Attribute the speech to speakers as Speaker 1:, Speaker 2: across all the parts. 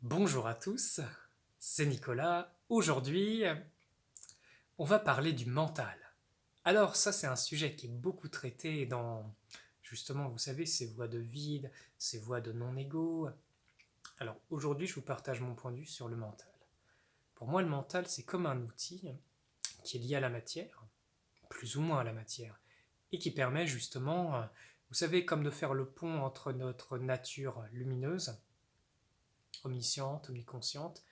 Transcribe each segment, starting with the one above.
Speaker 1: Bonjour à tous, c'est Nicolas. Aujourd'hui, on va parler du mental. Alors ça, c'est un sujet qui est beaucoup traité dans, justement, vous savez, ces voies de vide, ces voies de non-ego. Alors aujourd'hui, je vous partage mon point de vue sur le mental. Pour moi, le mental, c'est comme un outil qui est lié à la matière, plus ou moins à la matière, et qui permet justement, vous savez, comme de faire le pont entre notre nature lumineuse, omnisciente, omniconsciente,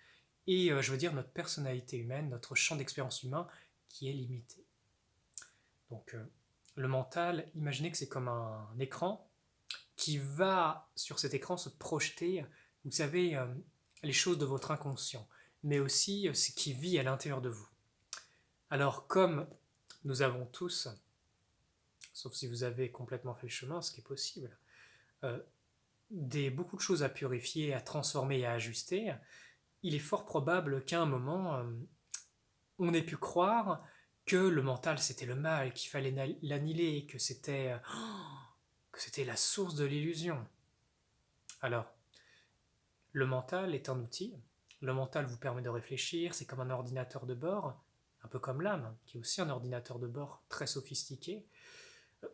Speaker 1: et je veux dire notre personnalité humaine, notre champ d'expérience humain qui est limité. Donc le mental, imaginez que c'est comme un écran qui va sur cet écran se projeter, vous savez, les choses de votre inconscient, mais aussi ce qui vit à l'intérieur de vous. Alors comme nous avons tous, sauf si vous avez complètement fait le chemin, ce qui est possible, euh, beaucoup de choses à purifier, à transformer et à ajuster, il est fort probable qu'à un moment, on ait pu croire que le mental c'était le mal, qu'il fallait l'annihiler, que c'était la source de l'illusion. Alors, le mental est un outil. Le mental vous permet de réfléchir, c'est comme un ordinateur de bord, un peu comme l'âme, qui est aussi un ordinateur de bord très sophistiqué.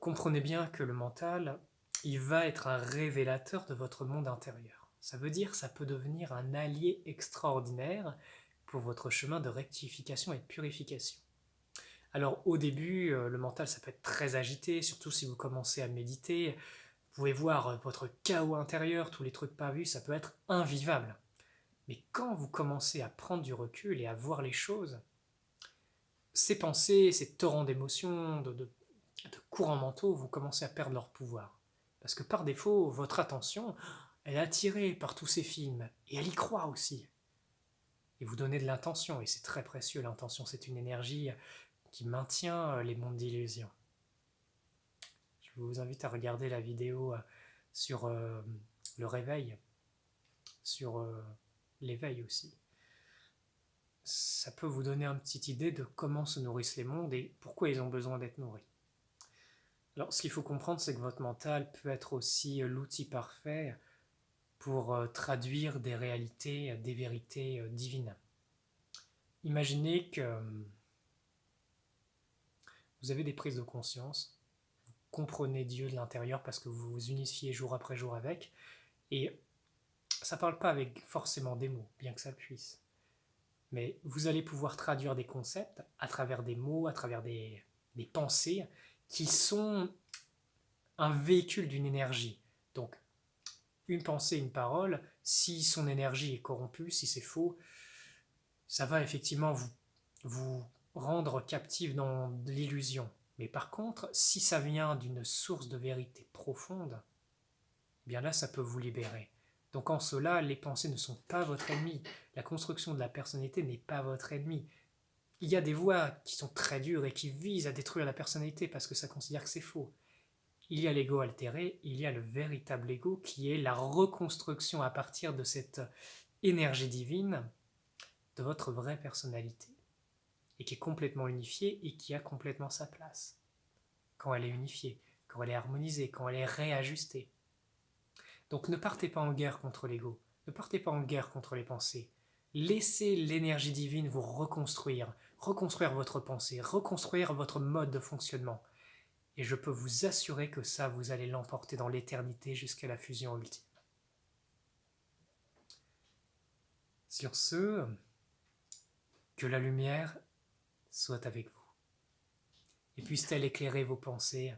Speaker 1: Comprenez bien que le mental, il va être un révélateur de votre monde intérieur. Ça veut dire que ça peut devenir un allié extraordinaire pour votre chemin de rectification et de purification. Alors au début, le mental, ça peut être très agité, surtout si vous commencez à méditer. Vous pouvez voir votre chaos intérieur, tous les trucs pas vus, ça peut être invivable. Mais quand vous commencez à prendre du recul et à voir les choses, ces pensées, ces torrents d'émotions, de courants mentaux, vont commencer à perdre leur pouvoir. Parce que par défaut, votre attention, elle est attirée par tous ces films, et elle y croit aussi. Et vous donnez de l'intention, et c'est très précieux, l'intention, c'est une énergie qui maintient les mondes d'illusion. Je vous invite à regarder la vidéo sur le réveil, sur l'éveil aussi. Ça peut vous donner une petite idée de comment se nourrissent les mondes et pourquoi ils ont besoin d'être nourris. Alors, ce qu'il faut comprendre, c'est que votre mental peut être aussi l'outil parfait pour traduire des réalités, des vérités divines. Imaginez que vous avez des prises de conscience, vous comprenez Dieu de l'intérieur parce que vous vous unifiez jour après jour avec, et ça ne parle pas avec forcément des mots, bien que ça puisse. Mais vous allez pouvoir traduire des concepts à travers des mots, à travers des pensées qui sont un véhicule d'une énergie. Donc, une pensée, une parole, si son énergie est corrompue, si c'est faux, ça va effectivement vous rendre captif dans l'illusion. Mais par contre, si ça vient d'une source de vérité profonde, eh bien là, ça peut vous libérer. Donc en cela, les pensées ne sont pas votre ennemi. La construction de la personnalité n'est pas votre ennemi. Il y a des voix qui sont très dures et qui visent à détruire la personnalité parce que ça considère que c'est faux. Il y a l'ego altéré, il y a le véritable ego qui est la reconstruction à partir de cette énergie divine de votre vraie personnalité et qui est complètement unifiée et qui a complètement sa place quand elle est unifiée, quand elle est harmonisée, quand elle est réajustée. Donc ne partez pas en guerre contre l'ego, ne partez pas en guerre contre les pensées. Laissez l'énergie divine vous reconstruire, reconstruire votre pensée, reconstruire votre mode de fonctionnement. Et je peux vous assurer que ça, vous allez l'emporter dans l'éternité jusqu'à la fusion ultime. Sur ce, que la lumière soit avec vous. Et puisse-t-elle éclairer vos pensées,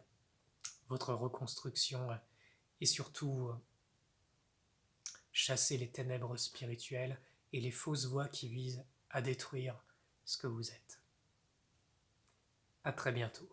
Speaker 1: votre reconstruction, et surtout chasser les ténèbres spirituelles et les fausses voies qui visent à détruire ce que vous êtes. À très bientôt.